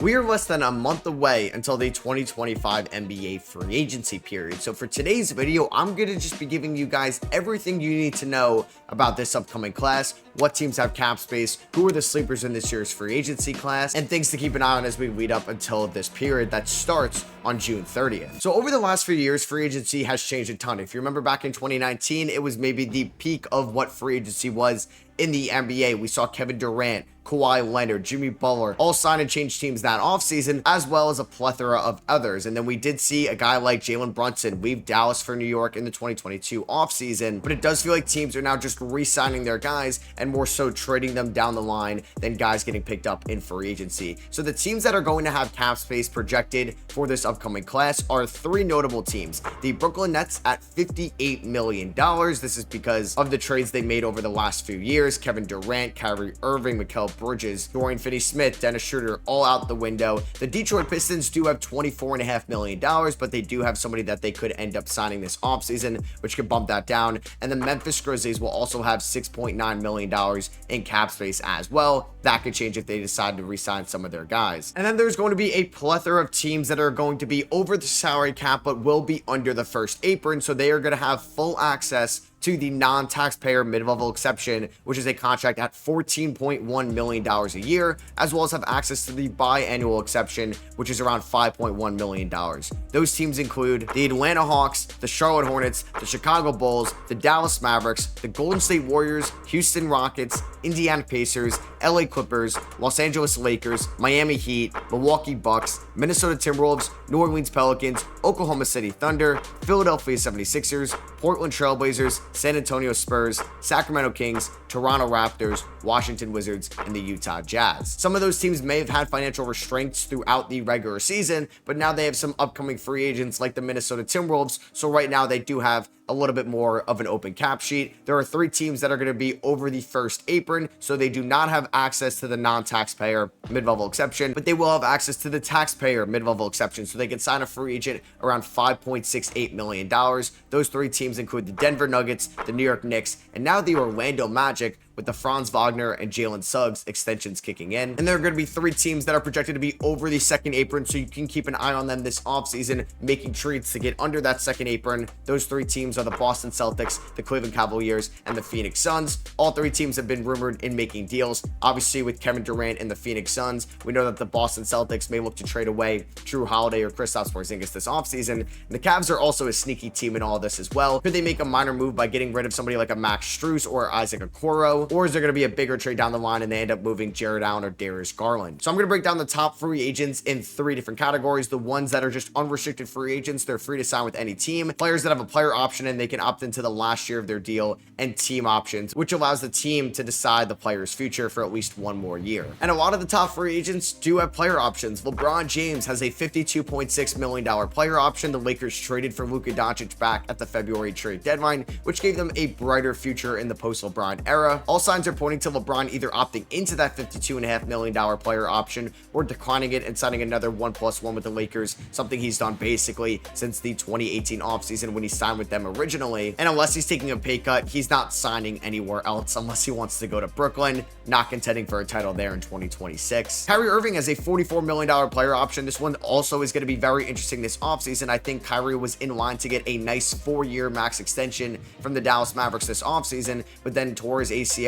We are less than a month away until the 2025 NBA free agency period. So for today's video, I'm going to just be giving you guys everything you need to know about this upcoming class, what teams have cap space, who are the sleepers in this year's free agency class, and things to keep an eye on as we lead up until this period that starts on June 30th. So over the last few years, free agency has changed a ton. If you remember back in 2019, it was maybe the peak of what free agency was in the NBA. We saw Kevin Durant, Kawhi Leonard, Jimmy Butler all sign and change teams that offseason, as well as a plethora of others. And then we did see a guy like Jalen Brunson leave Dallas for New York in the 2022 offseason, but it does feel like teams are now just re-signing their guys and more so trading them down the line than guys getting picked up in free agency. So the teams that are going to have cap space projected for this upcoming class are three notable teams. The Brooklyn Nets at $58 million. This is because of the trades they made over the last few years. Kevin Durant, Kyrie Irving, Mikal Bridges, Dorian Finney-Smith, Dennis Schroeder, all out the window. The Detroit Pistons do have $24.5 million, but they do have somebody that they could end up signing this offseason, which could bump that down. And the Memphis Grizzlies will also have $6.9 million in cap space as well. That could change if they decide to re-sign some of their guys. And then there's going to be a plethora of teams that are going to be over the salary cap, but will be under the first apron. So they are going to have full access to the non-taxpayer mid-level exception, which is a contract at $14.1 million a year, as well as have access to the biannual exception, which is around $5.1 million. Those teams include the Atlanta Hawks, the Charlotte Hornets, the Chicago Bulls, the Dallas Mavericks, the Golden State Warriors, Houston Rockets, Indiana Pacers, LA Clippers, Los Angeles Lakers, Miami Heat, Milwaukee Bucks, Minnesota Timberwolves, New Orleans Pelicans, Oklahoma City Thunder, Philadelphia 76ers, Portland Trailblazers, San Antonio Spurs, Sacramento Kings, Toronto Raptors, Washington Wizards, and the Utah Jazz. Some of those teams may have had financial restraints throughout the regular season, but now they have some upcoming free agents like the Minnesota Timberwolves, so right now they do have a little bit more of an open cap sheet. There are three teams that are going to be over the first apron, so they do not have access to the non-taxpayer mid-level exception, but they will have access to the taxpayer mid-level exception, so they can sign a free agent around $5.68 million. Those three teams include the Denver Nuggets, the New York Knicks, and now the Orlando Magic, with the Franz Wagner and Jalen Suggs extensions kicking in. And there are going to be three teams that are projected to be over the second apron, so you can keep an eye on them this offseason, making trades to get under that second apron. Those three teams are the Boston Celtics, the Cleveland Cavaliers, and the Phoenix Suns. All three teams have been rumored in making deals. Obviously, with Kevin Durant and the Phoenix Suns, we know that the Boston Celtics may look to trade away Drew Holiday or Kristaps Porzingis this offseason. And the Cavs are also a sneaky team in all this as well. Could they make a minor move by getting rid of somebody like a Max Strus or Isaac Okoro? Or is there going to be a bigger trade down the line and they end up moving Jared Allen or Darius Garland? So I'm going to break down the top free agents in three different categories. The ones that are just unrestricted free agents, they're free to sign with any team. Players that have a player option and they can opt into the last year of their deal, and team options, which allows the team to decide the player's future for at least one more year. And a lot of the top free agents do have player options. LeBron James has a $52.6 million player option. The Lakers traded for Luka Doncic back at the February trade deadline, which gave them a brighter future in the post-LeBron era. All signs are pointing to LeBron either opting into that $52.5 million player option or declining it and signing another 1+1 with the Lakers, something he's done basically since the 2018 offseason when he signed with them originally. And unless he's taking a pay cut, he's not signing anywhere else unless he wants to go to Brooklyn, not contending for a title there in 2026. Kyrie Irving has a $44 million player option. This one also is going to be very interesting this offseason. I think Kyrie was in line to get a nice 4-year max extension from the Dallas Mavericks this offseason, but then tore his ACL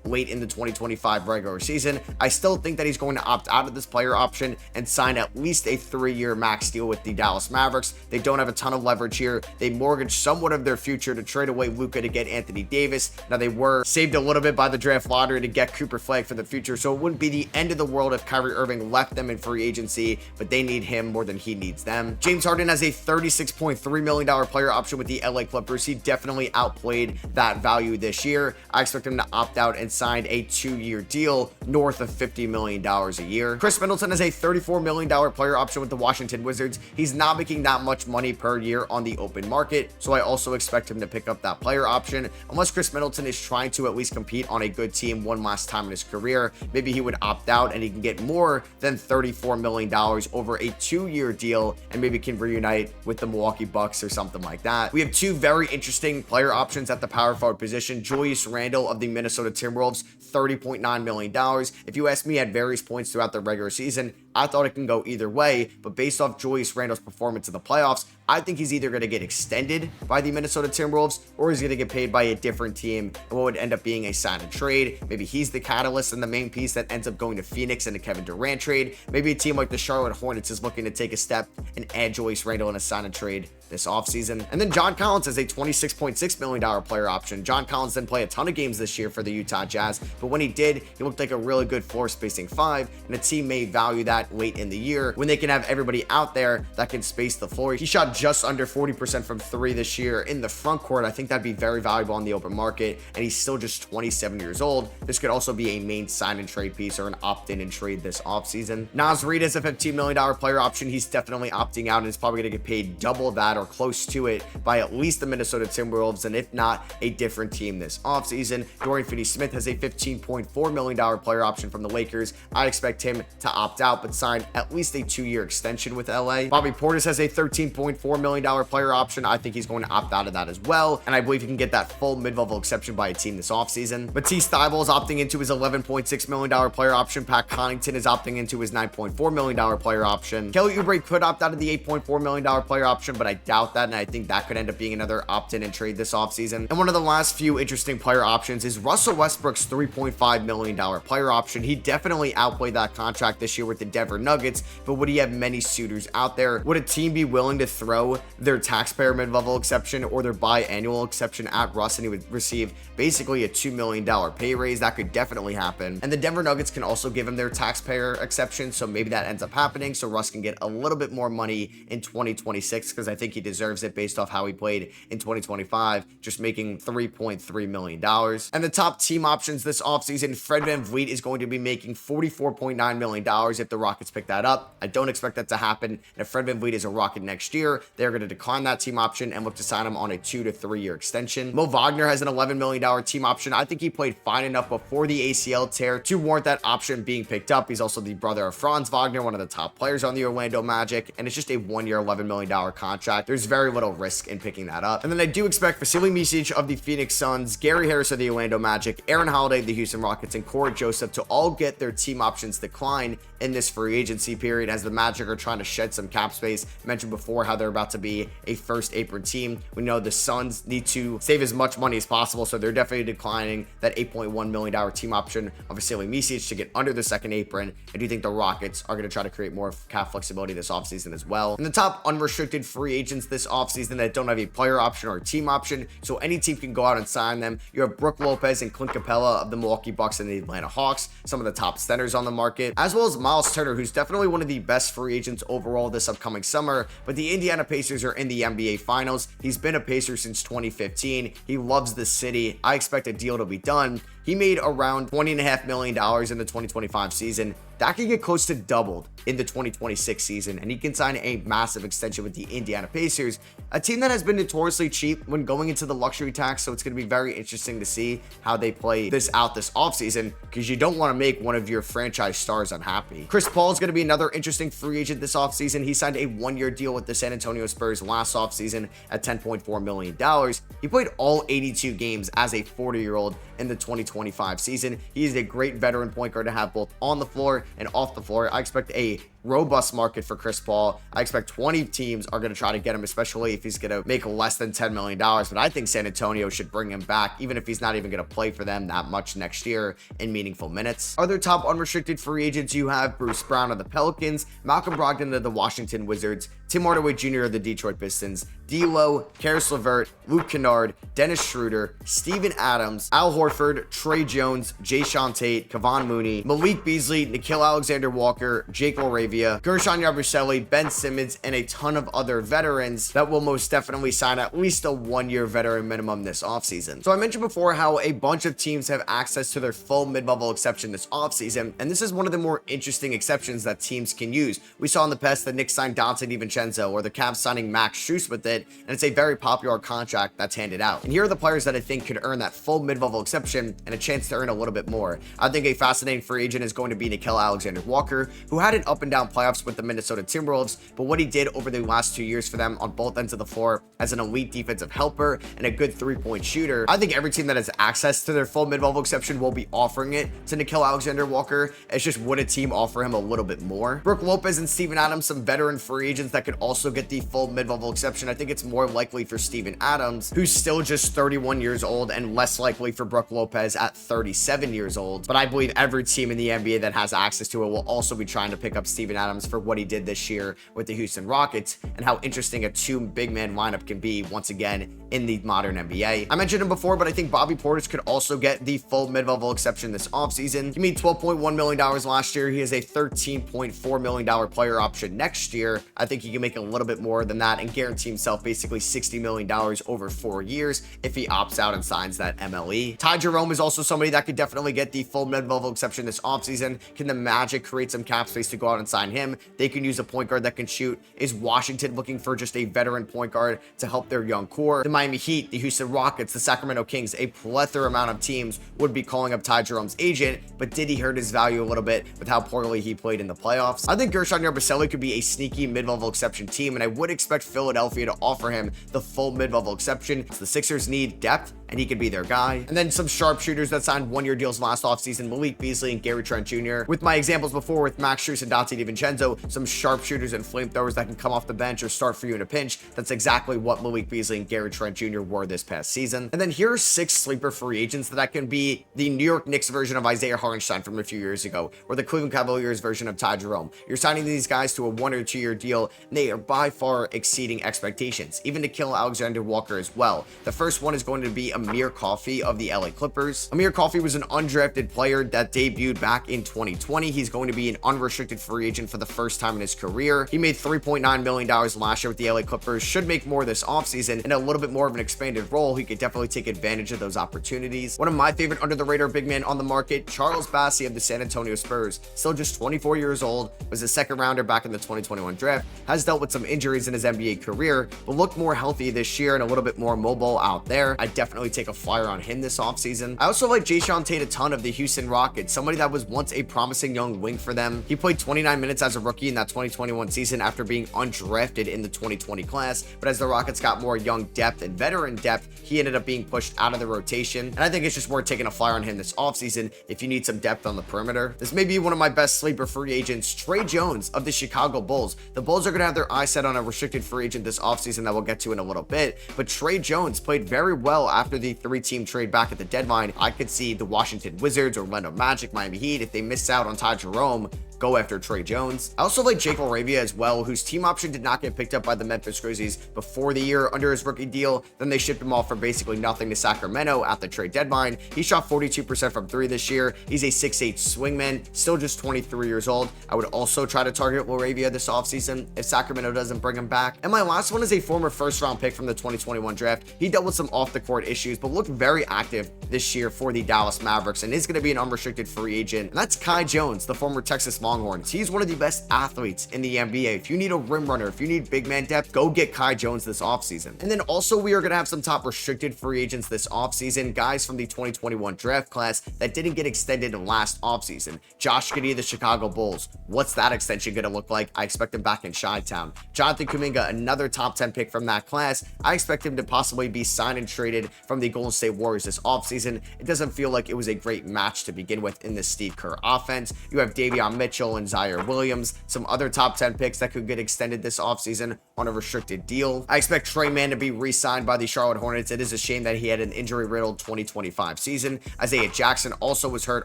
late in the 2025 regular season. I still think that he's going to opt out of this player option and sign at least a 3-year max deal with the Dallas Mavericks. They don't have a ton of leverage here. They mortgaged somewhat of their future to trade away Luka to get Anthony Davis. Now, they were saved a little bit by the draft lottery to get Cooper Flagg for the future, so it wouldn't be the end of the world if Kyrie Irving left them in free agency, but they need him more than he needs them. James Harden has a $36.3 million player option with the LA Clippers. He definitely outplayed that value this year. I expect him to opt out and sign a 2-year deal north of $50 million a year. Chris Middleton has a $34 million player option with the Washington Wizards. He's not making that much money per year on the open market, so I also expect him to pick up that player option. Unless Chris Middleton is trying to at least compete on a good team one last time in his career, maybe he would opt out and he can get more than $34 million over a 2-year deal and maybe can reunite with the Milwaukee Bucks or something like that. We have two very interesting player options at the power forward position. Julius Randle of the Minnesota Minnesota Timberwolves, $30.9 million. If you ask me, at various points throughout the regular season, I thought it can go either way, but based off Julius Randle's performance in the playoffs, I think he's either going to get extended by the Minnesota Timberwolves or he's going to get paid by a different team, and what would end up being a sign and trade. Maybe he's the catalyst and the main piece that ends up going to Phoenix in the Kevin Durant trade. Maybe a team like the Charlotte Hornets is looking to take a step and add Julius Randle in a sign and trade this offseason. And then John Collins has a $26.6 million player option. John Collins didn't play a ton of games this year for the Utah Jazz, but when he did, he looked like a really good floor spacing 5, and a team may value that late in the year when they can have everybody out there that can space the floor. He shot just under 40% from 3 this year in the front court. I think that'd be very valuable on the open market, and he's still just 27 years old. This could also be a main sign and trade piece or an opt-in and trade this offseason. Naz Reid has a $15 million player option. He's definitely opting out and is probably going to get paid double that or close to it by at least the Minnesota Timberwolves, and if not, a different team this offseason. Dorian Finney-Smith has a $15.4 million player option from the Lakers. I expect him to opt out but sign at least a 2-year extension with LA. Bobby Portis has a $13.4 million player option. I think he's going to opt out of that as well, and I believe he can get that full mid-level exception by a team this offseason. Matisse Thybulle is opting into his $11.6 million player option. Pat Connaughton is opting into his $9.4 million player option. Kelly Oubre could opt out of the $8.4 million player option, but I doubt that, and I think that could end up being another opt-in and trade this offseason. And one of the last few interesting player options is Russell Westbrook's $3.5 million player option. He definitely outplayed that contract this year with the Denver Nuggets, but would he have many suitors out there? Would a team be willing to throw their taxpayer mid-level exception or their biannual exception at Russ, and he would receive basically a $2 million pay raise? That could definitely happen. And the Denver Nuggets can also give him their taxpayer exception, so maybe that ends up happening, so Russ can get a little bit more money in 2026, because I think he deserves it based off how he played in 2025, just making $3.3 million. And the top team options this offseason, Fred VanVleet is going to be making $44.9 million if the Rockets pick that up. I don't expect that to happen, and if Fred VanVleet is a Rocket next year, they're going to decline that team option and look to sign him on a 2 to 3 year extension. Mo Wagner has an $11 million team option. I think he played fine enough before the ACL tear to warrant that option being picked up. He's also the brother of Franz Wagner, one of the top players on the Orlando Magic, and it's just a 1-year, $11 million contract. There's very little risk in picking that up. And then I do expect Vasily Micic of the Phoenix Suns, Gary Harris of the Orlando Magic, Aaron Holiday of the Houston Rockets, and Corey Joseph to all get their team options declined in this free agency period, as the Magic are trying to shed some cap space. I mentioned before how they're about to be a first apron team. We know the Suns need to save as much money as possible, so they're definitely declining that $8.1 million team option of Vasily Micic to get under the second apron. I do think the Rockets are going to try to create more cap flexibility this offseason as well. And the top unrestricted free agents this offseason that don't have a player option or a team option, so any team can go out and sign them. You have Brook Lopez and Clint Capella of the Milwaukee Bucks and the Atlanta Hawks, some of the top centers on the market, as well as Miles Turner, who's definitely one of the best free agents overall this upcoming summer. But the Indiana Pacers are in the NBA Finals. He's been a Pacer since 2015. He loves the city. I expect a deal to be done. He made around $20.5 million in the 2025 season. That could get close to doubled in the 2026 season, and he can sign a massive extension with the Indiana Pacers, a team that has been notoriously cheap when going into the luxury tax. So it's going to be very interesting to see how they play this out this offseason, because you don't want to make one of your franchise stars unhappy. Chris Paul is going to be another interesting free agent this offseason. He signed a 1-year deal with the San Antonio Spurs last offseason at $10.4 million. He played all 82 games as a 40-year-old in the 2025 season. He is a great veteran point guard to have both on the floor and off the floor. I expect a robust market for Chris Paul. I expect 20 teams are going to try to get him, especially if he's going to make less than $10 million. But I think San Antonio should bring him back, even if he's not even going to play for them that much next year in meaningful minutes. Other top unrestricted free agents, you have Bruce Brown of the Pelicans, Malcolm Brogdon of the Washington Wizards, Tim Hardaway Jr. of the Detroit Pistons, D'Lo, Karis LeVert, Luke Kennard, Dennis Schroeder, Steven Adams, Al Horford, Trey Jones, Jayshawn Tate, Kevon Mooney, Malik Beasley, Nickeil Alexander-Walker, Jake LaRavia, Gershon Yabusele, Ben Simmons, and a ton of other veterans that will most definitely sign at least a 1-year veteran minimum this offseason. So I mentioned before how a bunch of teams have access to their full mid-level exception this offseason, and this is one of the more interesting exceptions that teams can use. We saw in the past the Knicks signed Dante DiVincenzo, or the Cavs signing Max Strus with it, and it's a very popular contract that's handed out. And here are the players that I think could earn that full mid-level exception and a chance to earn a little bit more. I think a fascinating free agent is going to be Nickeil Alexander-Walker, who had an up and down down playoffs with the Minnesota Timberwolves, but what he did over the last 2 years for them on both ends of the floor as an elite defensive helper and a good three-point shooter, I think every team that has access to their full mid-level exception will be offering it to Nickeil Alexander-Walker. It's just, would a team offer him a little bit more? Brook Lopez and Steven Adams, some veteran free agents that could also get the full mid-level exception. I think it's more likely for Steven Adams, who's still just 31 years old, and less likely for Brook Lopez at 37 years old. But I believe every team in the NBA that has access to it will also be trying to pick up Steven Adams for what he did this year with the Houston Rockets and how interesting a two big man lineup can be once again in the modern NBA. I mentioned him before, but I think Bobby Portis could also get the full mid-level exception this offseason. He made $12.1 million last year. He has a $13.4 million player option next year. I think he can make a little bit more than that and guarantee himself basically $60 million over 4 years if he opts out and signs that MLE. Ty Jerome is also somebody that could definitely get the full mid-level exception this offseason. Can the Magic create some cap space to go out and sign him? They can use a point guard that can shoot. Is Washington looking for just a veteran point guard to help their young core? The Miami Heat, the Houston Rockets, the Sacramento Kings, a plethora amount of teams would be calling up Ty Jerome's agent, but did he hurt his value a little bit with how poorly he played in the playoffs? I think Gershon Yabusele could be a sneaky mid-level exception team, and I would expect Philadelphia to offer him the full mid-level exception. So the Sixers need depth, and he could be their guy. And then some sharpshooters that signed one-year deals last offseason, Malik Beasley and Gary Trent Jr. With my examples before with Max Strus and Dante DiVincenzo, some sharpshooters and flamethrowers that can come off the bench or start for you in a pinch. That's exactly what Malik Beasley and Gary Trent Jr. were this past season. And then here are 6 sleeper free agents that can be the New York Knicks version of Isaiah Hartenstein from a few years ago, or the Cleveland Cavaliers version of Ty Jerome. You're signing these guys to a 1 or 2 year deal, and they are by far exceeding expectations, even Nickeil Alexander-Walker as well. The first one is going to be Amir Coffey of the LA Clippers. Amir Coffey was an undrafted player that debuted back in 2020. He's going to be an unrestricted free agent for the first time in his career. He made $3.9 million last year with the LA Clippers, should make more this offseason, and a little bit more of an expanded role. He could definitely take advantage of those opportunities. One of my favorite under the radar big men on the market, Charles Bassey of the San Antonio Spurs, still just 24 years old, was a second rounder back in the 2021 draft, has dealt with some injuries in his NBA career, but looked more healthy this year and a little bit more mobile out there. I'd definitely take a flyer on him this offseason. I also like Jae'Sean Tate a ton of the Houston Rockets, somebody that was once a promising young wing for them. He played 29 minutes as a rookie in that 2021 season after being undrafted in the 2020 class, but as the Rockets got more young depth and veteran depth, he ended up being pushed out of the rotation, and I think it's just worth taking a flyer on him this offseason if you need some depth on the perimeter. This may be one of my best sleeper free agents, Tre Jones of the Chicago Bulls. The Bulls are going to have their eyes set on a restricted free agent this offseason that we'll get to in a little bit, but Tre Jones played very well after the 3-team trade back at the deadline. I could see the Washington Wizards, Orlando Magic, Miami Heat, if they miss out on Ty Jerome, go after Tre Jones. I also like Jake LaRavia as well, whose team option did not get picked up by the Memphis Grizzlies before the year under his rookie deal. Then they shipped him off for basically nothing to Sacramento at the trade deadline. He shot 42% from 3 this year. He's a 6'8 swingman, still just 23 years old. I would also try to target LaRavia this offseason if Sacramento doesn't bring him back. And my last one is a former first-round pick from the 2021 draft. He dealt with some off-the-court issues, but looked very active this year for the Dallas Mavericks and is going to be an unrestricted free agent. And that's Kai Jones, the former Texas Longhorns. He's one of the best athletes in the NBA. If you need a rim runner, if you need big man depth, go get Kai Jones this offseason. And then also we are going to have some top restricted free agents this offseason, guys from the 2021 draft class that didn't get extended in last offseason. Josh Giddey of the Chicago Bulls. What's that extension going to look like? I expect him back in Chi-Town. Jonathan Kuminga, another top 10 pick from that class. I expect him to possibly be signed and traded from the Golden State Warriors this offseason. It doesn't feel like it was a great match to begin with in this Steve Kerr offense. You have Davion Mitchell and Zaire Williams, some other top 10 picks that could get extended this offseason on a restricted deal. I expect Trey Mann to be re-signed by the Charlotte Hornets. It is a shame that he had an injury-riddled 2025 season. Isaiah Jackson also was hurt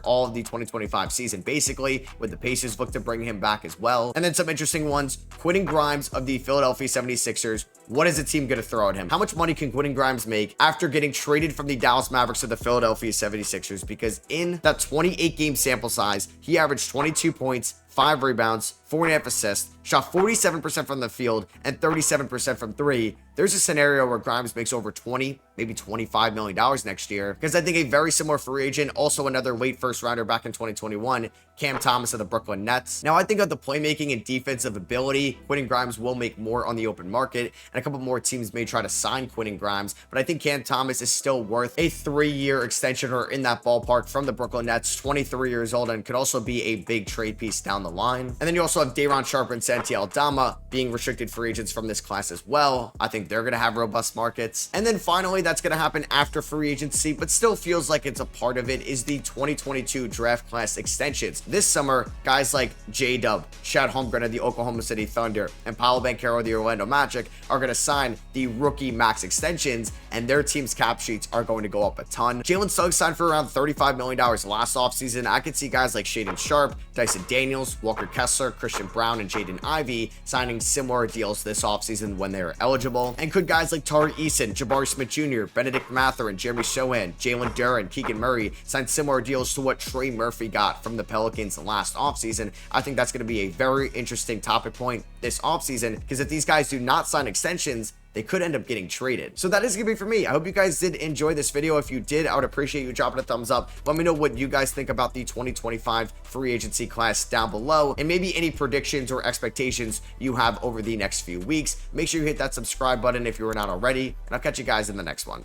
all of the 2025 season, basically, with the Pacers look to bring him back as well. And then some interesting ones, Quentin Grimes of the Philadelphia 76ers. What is the team going to throw at him? How much money can Quentin Grimes make after getting traded from the Dallas Mavericks to the Philadelphia 76ers? Because in that 28-game sample size, he averaged 22 points, 5 rebounds, 4.5 assists, shot 47% from the field, and 37% from 3. There's a scenario where Grimes makes over $20, maybe $25 million next year, because I think a very similar free agent, also another late first rounder back in 2021, Cam Thomas of the Brooklyn Nets. Now, I think of the playmaking and defensive ability, Quentin Grimes will make more on the open market, and a couple more teams may try to sign Quentin Grimes, but I think Cam Thomas is still worth a 3-year extension or in that ballpark from the Brooklyn Nets, 23 years old, and could also be a big trade piece down down the line. And then you also have Day'Ron Sharper and Santi Aldama being restricted free agents from this class as well. I think they're going to have robust markets. And then finally, that's going to happen after free agency, but still feels like it's a part of it, is the 2022 draft class extensions. This summer, guys like J-Dub, Chad Holmgren of the Oklahoma City Thunder, and Paolo Banchero of the Orlando Magic are going to sign the rookie max extensions, and their team's cap sheets are going to go up a ton. Jalen Suggs signed for around $35 million last offseason. I could see guys like Shaedon Sharpe, Dyson Daniels, Walker Kessler, Christian Brown, and Jaden Ivey signing similar deals this offseason when they are eligible. And could guys like Tari Eason, Jabari Smith Jr., Benedict Mathurin, Jeremy Sohan, Jalen Duren, Keegan Murray sign similar deals to what Trey Murphy got from the Pelicans last offseason? I think that's going to be a very interesting topic point this offseason, because if these guys do not sign extensions, they could end up getting traded. So that is gonna be for me. I hope you guys did enjoy this video. If you did, I would appreciate you dropping a thumbs up. Let me know what you guys think about the 2025 free agency class down below, and maybe any predictions or expectations you have over the next few weeks. Make sure you hit that subscribe button if you are not already, and I'll catch you guys in the next one.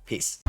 Peace.